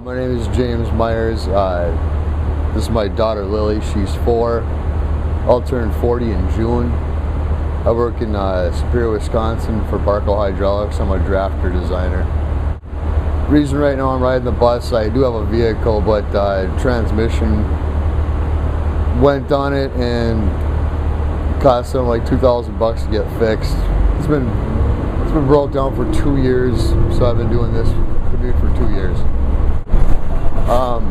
My name is James Myers. This is my daughter Lily. She's 4. I'll turn 40 in June. I work in Superior, Wisconsin for Barco Hydraulics. I'm a drafter designer. Reason right now I'm riding the bus, I do have a vehicle, but transmission went on it and cost them like $2,000 to get fixed. It's been broke down for 2 years, so I've been doing this commute for 2 years.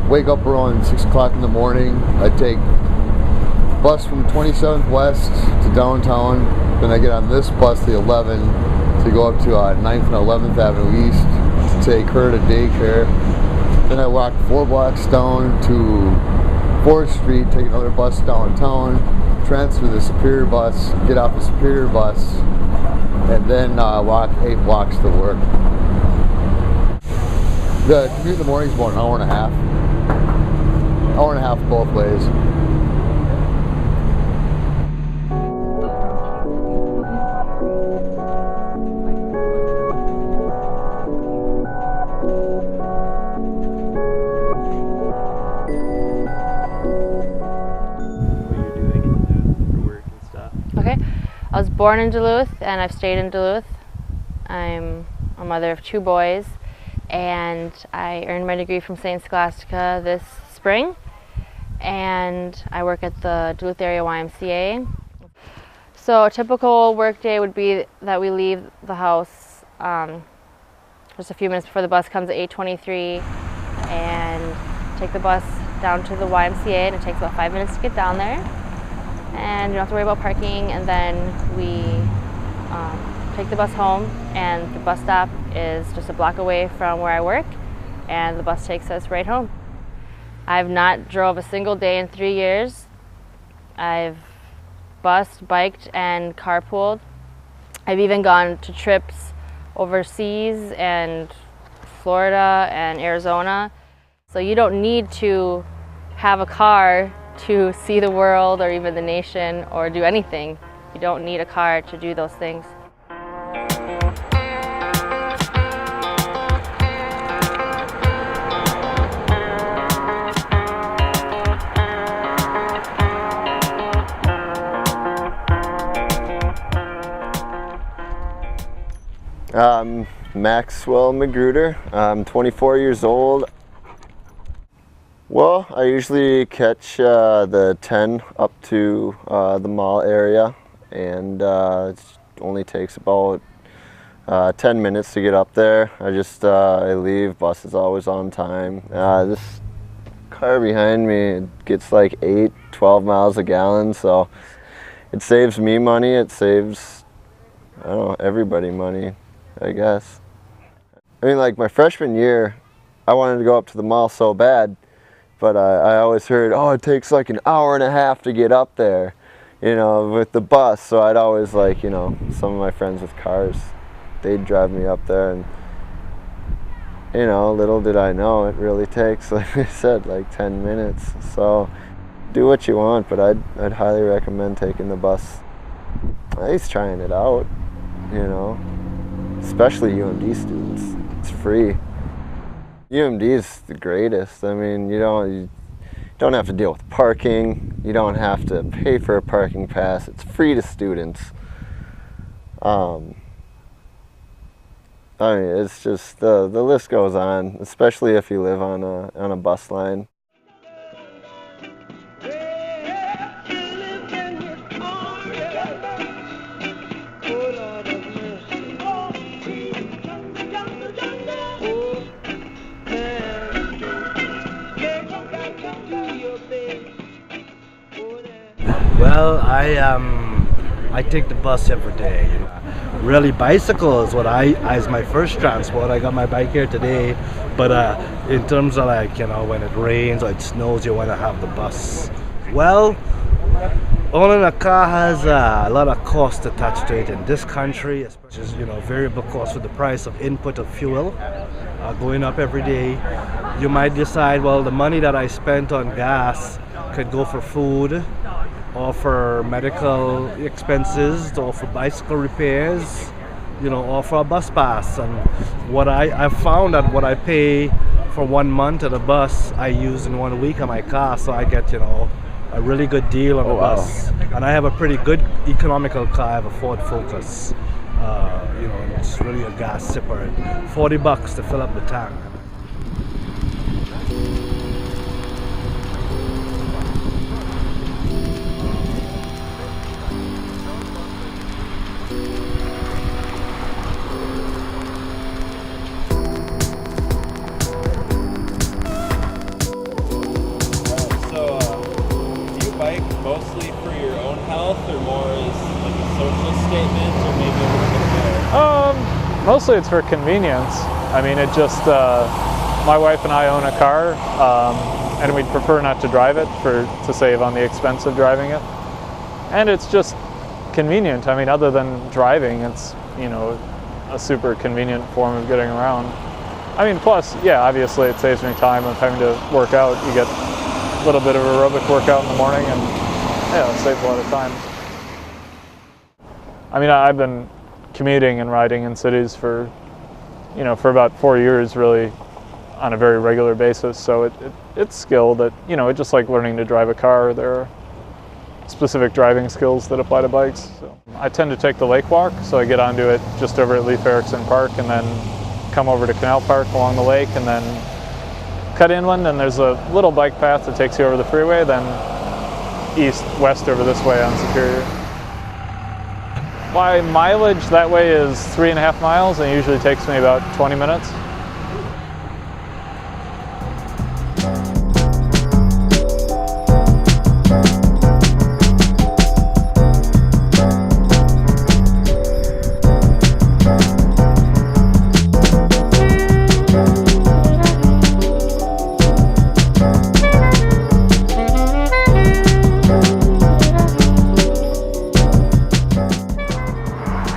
Wake up around 6 o'clock in the morning. I take bus from 27th West to downtown. Then I get on this bus, the 11, to go up to 9th and 11th Avenue East to take her to daycare. Then I walk 4 blocks down to 4th Street, take another bus downtown, transfer the Superior bus, get off the Superior bus, and then walk 8 blocks to work. The commute in the morning is about an hour and a half. Hour and a half both ways. Okay, I was born in Duluth and I've stayed in Duluth. I'm a mother of 2 boys and I earned my degree from St. Scholastica this spring, and I work at the Duluth area YMCA. So a typical work day would be that we leave the house just a few minutes before the bus comes at 8:23 and take the bus down to the YMCA, and it takes about 5 minutes to get down there. And you don't have to worry about parking, and then we take the bus home, and the bus stop is just a block away from where I work, and the bus takes us right home. I've not drove a single day in 3 years. I've bused, biked, and carpooled. I've even gone to trips overseas and Florida and Arizona. So you don't need to have a car to see the world or even the nation or do anything. You don't need a car to do those things. Maxwell Magruder. I'm 24 years old. Well, I usually catch the 10 up to the mall area, and it only takes about 10 minutes to get up there. I leave, bus is always on time. This car behind me gets like 12 miles a gallon, so it saves me money, it saves, I don't know, everybody money, I guess. I mean, like my freshman year, I wanted to go up to the mall so bad, but I always heard, oh, it takes like an hour and a half to get up there, you know, with the bus. So I'd always, like, you know, some of my friends with cars, they'd drive me up there, and, you know, little did I know it really takes, like I said, like 10 minutes. So do what you want, but I'd highly recommend taking the bus. At least trying it out, you know, especially UMD students. It's free. UMD is the greatest. I mean, you don't have to deal with parking. You don't have to pay for a parking pass. It's free to students. I mean, it's just the list goes on, especially if you live on a bus line. Well, I take the bus every day. Really, bicycle is what as my first transport. I got my bike here today, but in terms of, like, you know, when it rains or it snows, you want to have the bus. Well, owning a car has a lot of cost attached to it in this country, especially, you know, variable cost with the price of input of fuel going up every day. You might decide, well, the money that I spent on gas could go for food, or for medical expenses, or for bicycle repairs, you know, or for a bus pass. And what I've found that what I pay for 1 month at a bus I use in 1 week on my car, so I get, you know, a really good deal on the bus. And I have a pretty good economical car. I have a Ford Focus. You know, and it's really a gas sipper. $40 to fill up the tank. Mostly for your own health, or more as like a social statement, or maybe a little bit more? Mostly it's for convenience. I mean, it just, my wife and I own a car, and we'd prefer not to drive it to save on the expense of driving it. And it's just convenient. I mean, other than driving, it's, you know, a super convenient form of getting around. I mean, plus, yeah, obviously it saves me time of having to work out. You get a little bit of aerobic workout in the morning, and yeah, it saves a lot of time. I mean, I've been commuting and riding in cities for, you know, for about 4 years, really, on a very regular basis. So it's skill that, you know, it's just like learning to drive a car. There are specific driving skills that apply to bikes. So I tend to take the lake walk, so I get onto it just over at Leif Erikson Park, and then come over to Canal Park along the lake, and then cut inland, and there's a little bike path that takes you over the freeway, then east-west over this way on Superior. My mileage that way is 3.5 miles, and it usually takes me about 20 minutes.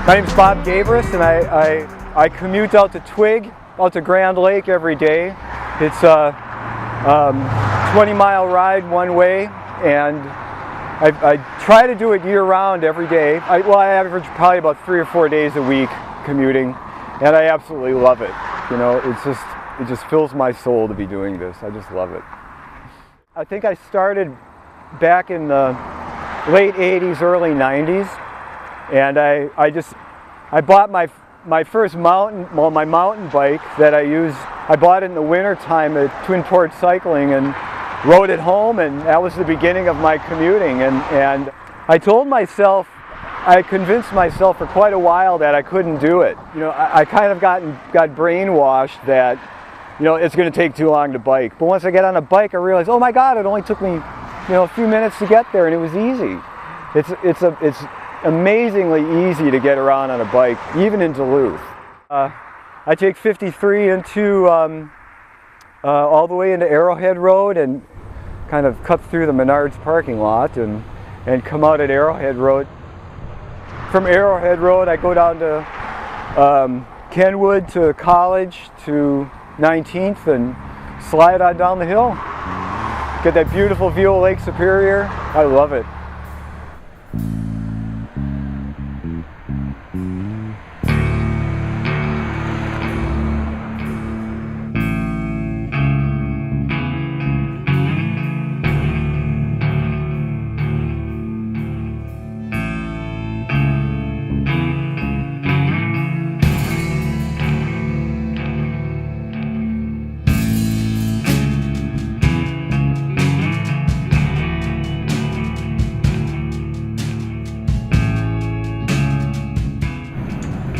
My name's Bob Gabris, and I commute out to Twig, out to Grand Lake every day. It's a 20-mile ride one way, and I try to do it year-round every day. I average probably about 3 or 4 days a week commuting, and I absolutely love it. You know, it just fills my soul to be doing this. I just love it. I think I started back in the late 80s, early 90s. And I bought my first my mountain bike that I use. I bought it in the winter time at Twin Port Cycling and rode it home, and that was the beginning of my commuting. And I told myself, I convinced myself for quite a while that I couldn't do it. You know, I kind of got brainwashed that, you know, it's going to take too long to bike. But once I get on a bike, I realized, oh my God, it only took me, you know, a few minutes to get there, and it was easy. It's amazingly easy to get around on a bike, even in Duluth. I take 53 into all the way into Arrowhead Road and kind of cut through the Menards parking lot and come out at Arrowhead Road. From Arrowhead Road, I go down to Kenwood to College to 19th and slide on down the hill. Get that beautiful view of Lake Superior. I love it.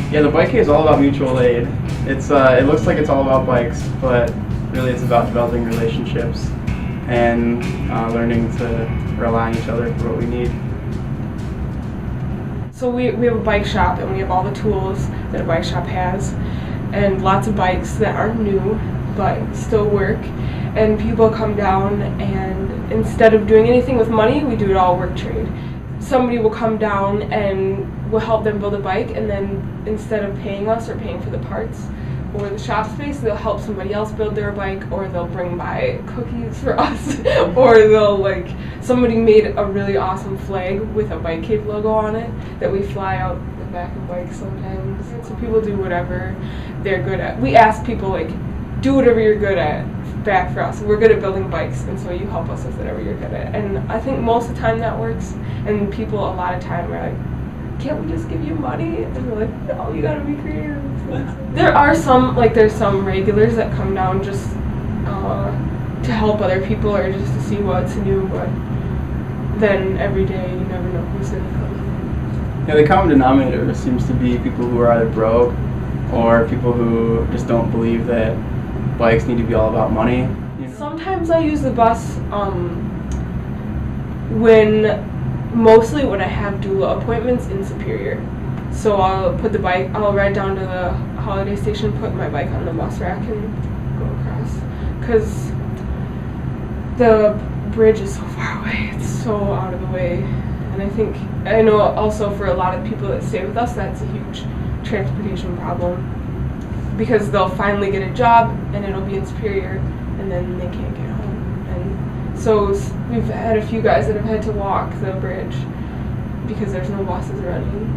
Yeah, the biking is all about mutual aid. It looks like it's all about bikes, but really it's about developing relationships and learning to rely on each other for what we need. So we have a bike shop, and we have all the tools that a bike shop has, and lots of bikes that aren't new but still work. And people come down, and instead of doing anything with money, we do it all work trade. Somebody will come down and we'll help them build a bike, and then instead of paying us or paying for the parts or the shop space, they'll help somebody else build their bike, or they'll bring by cookies for us, or they'll somebody made a really awesome flag with a Bike Cave logo on it that we fly out the back of bikes sometimes. So people do whatever they're good at. We ask people do whatever you're good at back for us. We're good at building bikes, and so you help us with whatever you're good at. And I think most of the time that works. And people a lot of time are like, can't we just give you money? And we're like, no, you gotta be creative. There are some, like there's some regulars that come down just to help other people or just to see what's new, but then every day you never know who's gonna come. Yeah, the common denominator seems to be people who are either broke or people who just don't believe that bikes need to be all about money. You know? Sometimes I use the bus mostly when I have doula appointments in Superior. So I'll ride down to the Holiday Station, put my bike on the bus rack and go across. Because the bridge is so far away, it's so out of the way. And I know also for a lot of people that stay with us, that's a huge transportation problem. Because they'll finally get a job and it'll be in Superior and then they can't get home. And so we've had a few guys that have had to walk the bridge because there's no buses running.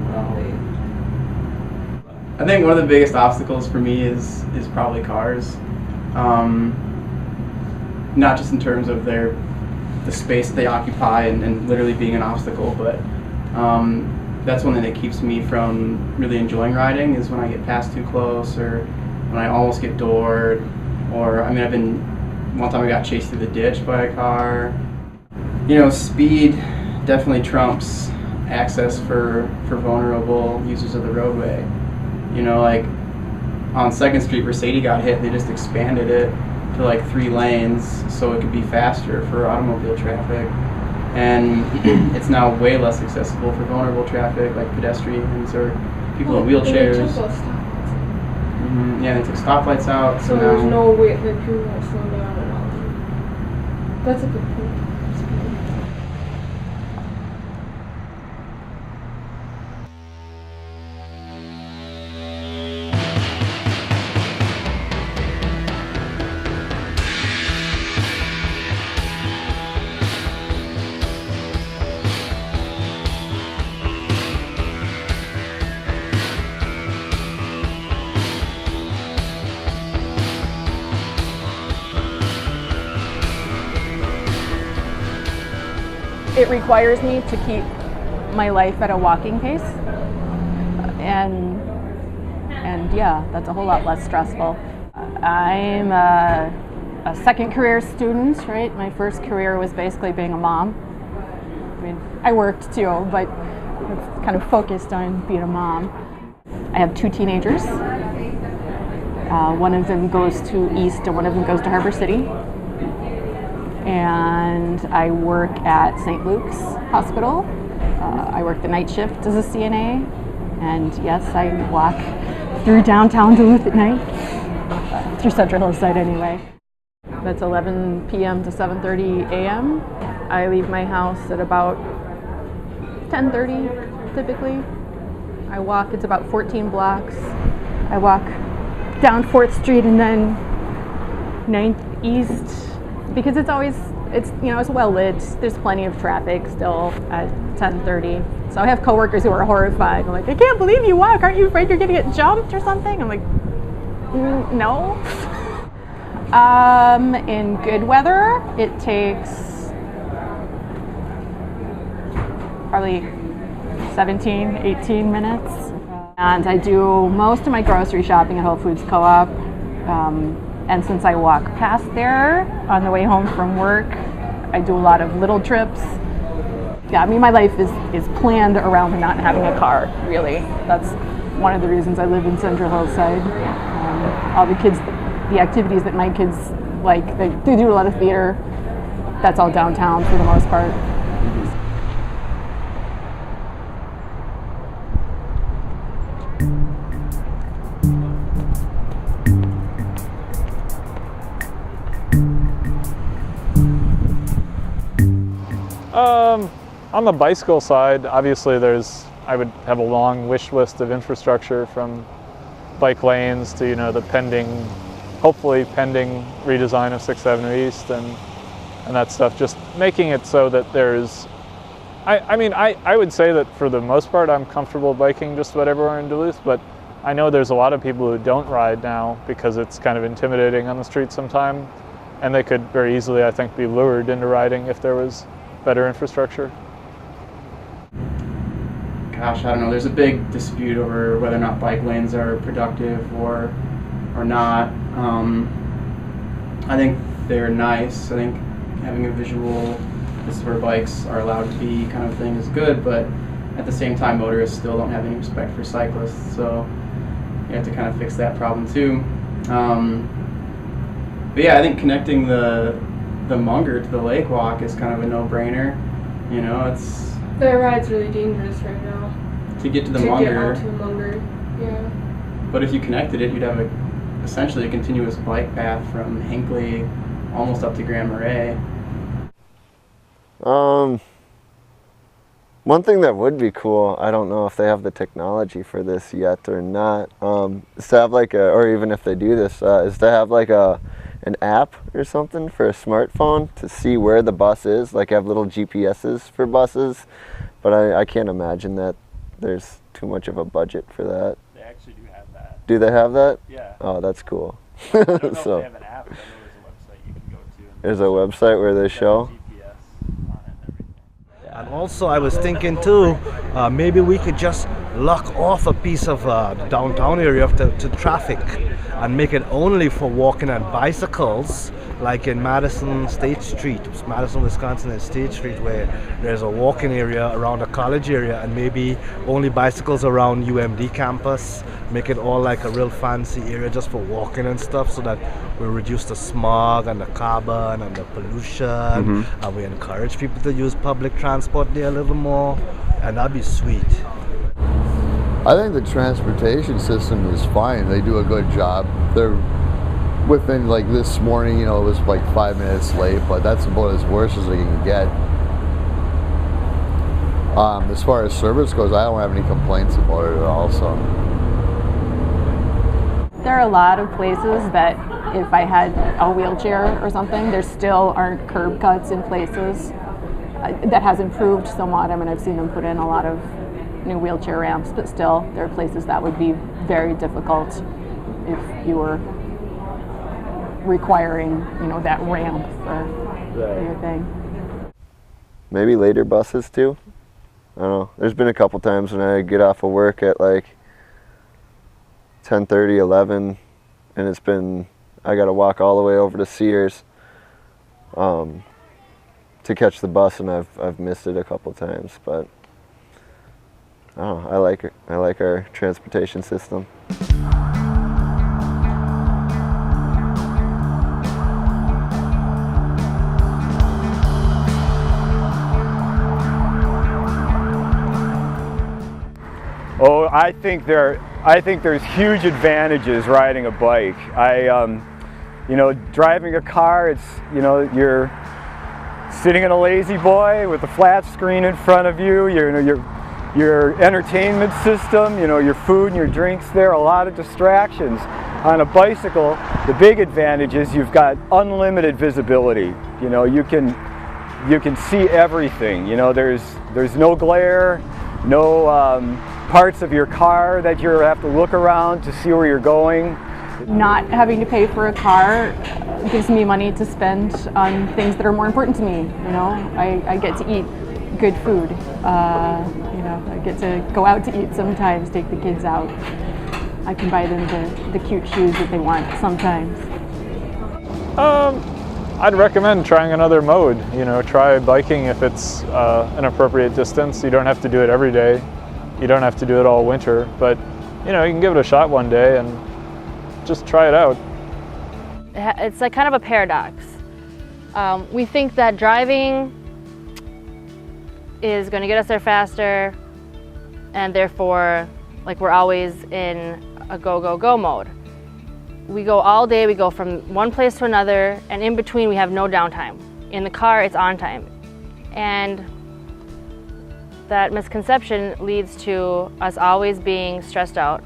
I think one of the biggest obstacles for me is probably cars. Not just in terms of the space that they occupy and literally being an obstacle, but that's one thing that keeps me from really enjoying riding is when I get passed too close or when I almost get doored, or one time I got chased through the ditch by a car. You know, speed definitely trumps access for vulnerable users of the roadway. You know, like on 2nd Street where Sadie got hit, they just expanded it to like 3 lanes so it could be faster for automobile traffic. And it's now way less accessible for vulnerable traffic like pedestrians or people in wheelchairs. They took those stoplights out. Yeah, they took stoplights out. So there's no way that people won't slow down at all. That's a good point. It requires me to keep my life at a walking pace, and yeah, that's a whole lot less stressful. I'm a second career student, right? My first career was basically being a mom. I mean, I worked too, but it's kind of focused on being a mom. I have 2 teenagers. One of them goes to East and one of them goes to Harbor City. And I work at St. Luke's Hospital. I work the night shift as a CNA. And yes, I walk through downtown Duluth at night, through Central Hillside anyway. That's 11 p.m. to 7:30 a.m. I leave my house at about 10:30 typically. I walk, it's about 14 blocks. I walk down 4th Street and then 9th East, because it's well lit. There's plenty of traffic still at 10:30. So I have coworkers who are horrified. I'm like, I can't believe you walk. Aren't you afraid you're gonna get jumped or something? I'm like, no. In good weather, it takes probably 17, 18 minutes. And I do most of my grocery shopping at Whole Foods Co-op. And since I walk past there on the way home from work, I do a lot of little trips. Yeah, I mean, my life is planned around not having a car, really. That's one of the reasons I live in Central Hillside. All the kids, the activities that my kids like, they do a lot of theater. That's all downtown for the most part. On the bicycle side, obviously I would have a long wish list of infrastructure, from bike lanes to, the hopefully pending redesign of 6th Avenue East and that stuff. Just making it so that there's, I would say that for the most part I'm comfortable biking just about everywhere in Duluth, but I know there's a lot of people who don't ride now because it's kind of intimidating on the street sometimes, and they could very easily, I think, be lured into riding if there was better infrastructure. Gosh, I don't know. There's a big dispute over whether or not bike lanes are productive or not. I think they're nice. I think having a visual, this is where bikes are allowed to be kind of thing is good, but at the same time, motorists still don't have any respect for cyclists, so you have to kind of fix that problem too. But yeah, I think connecting the Munger to the lake walk is kind of a no-brainer. You know, it's... That ride's really dangerous right now. To get to the Munger. To get out to the Munger, yeah. But if you connected it, you'd have essentially a continuous bike path from Hinckley almost up to Grand Marais. One thing that would be cool, I don't know if they have the technology for this yet or not, is to have like or even if they do this, is to have like an app or something for a smartphone to see where the bus is, like have little GPSs for buses, but I can't imagine that there's too much of a budget for that. They actually do have that. Do they have that? Yeah. Oh, that's cool. I don't know if they have an app, but I know there's a website you can go to. There's a website where they show? And also I was thinking too, maybe we could just lock off a piece of the downtown area to traffic and make it only for walking and bicycles, like in Madison, Wisconsin and State Street, where there's a walking area around the college area and maybe only bicycles around UMD campus. Make it all like a real fancy area just for walking and stuff, so that we reduce the smog and the carbon and the pollution, and we encourage people to use public transport there a little more, and that'd be sweet. I think the transportation system is fine. They do a good job. They're within, like this morning, you know, it was like 5 minutes late, but that's about as worse as they can get. As far as service goes, I don't have any complaints about it at all, so. There are a lot of places that if I had a wheelchair or something, there still aren't curb cuts in places. That has improved somewhat. I mean, I've seen them put in a lot of new wheelchair ramps, but still, there are places that would be very difficult if you were requiring, you know, that ramp for your thing. Maybe later buses too? I don't know. There's been a couple times when I get off of work at like 10:30, 11, and it's been, I gotta walk all the way over to Sears to catch the bus, and I've missed it a couple times, but I don't know, I like our transportation system. Oh, I think there's huge advantages riding a bike. You know, driving a car, it's, you know, you're sitting in a lazy boy with a flat screen in front of you. Your entertainment system, you know, your food and your drinks there, a lot of distractions. On a bicycle, the big advantage is you've got unlimited visibility. You know, you can see everything. You know, there's no glare, no parts of your car that you have to look around to see where you're going. Not having to pay for a car gives me money to spend on things that are more important to me. You know, I get to eat good food. You know, I get to go out to eat sometimes, take the kids out. I can buy them the cute shoes that they want sometimes. I'd recommend trying another mode. You know, try biking if it's an appropriate distance. You don't have to do it every day. You don't have to do it all winter, but you know, you can give it a shot one day and just try it out. It's like kind of a paradox. We think that driving is going to get us there faster, and therefore, like, we're always in a go mode. We go all day, we go from one place to another, and in between we have no downtime. In the car, it's on time. And that misconception leads to us always being stressed out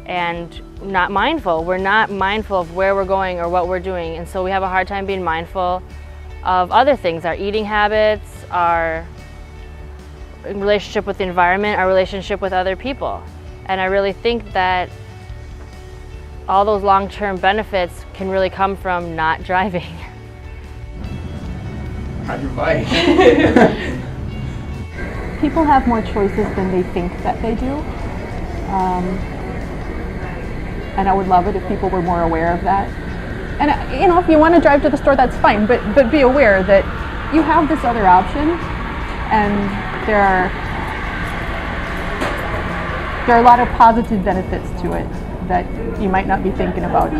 and not mindful. We're not mindful of where we're going or what we're doing, and so we have a hard time being mindful of other things, our eating habits, our relationship with the environment, our relationship with other people. And I really think that all those long-term benefits can really come from not driving. Ride your bike. People have more choices than they think that they do. And I would love it if people were more aware of that. And you know, if you want to drive to the store, that's fine, but be aware that you have this other option, and there are a lot of positive benefits to it that you might not be thinking about.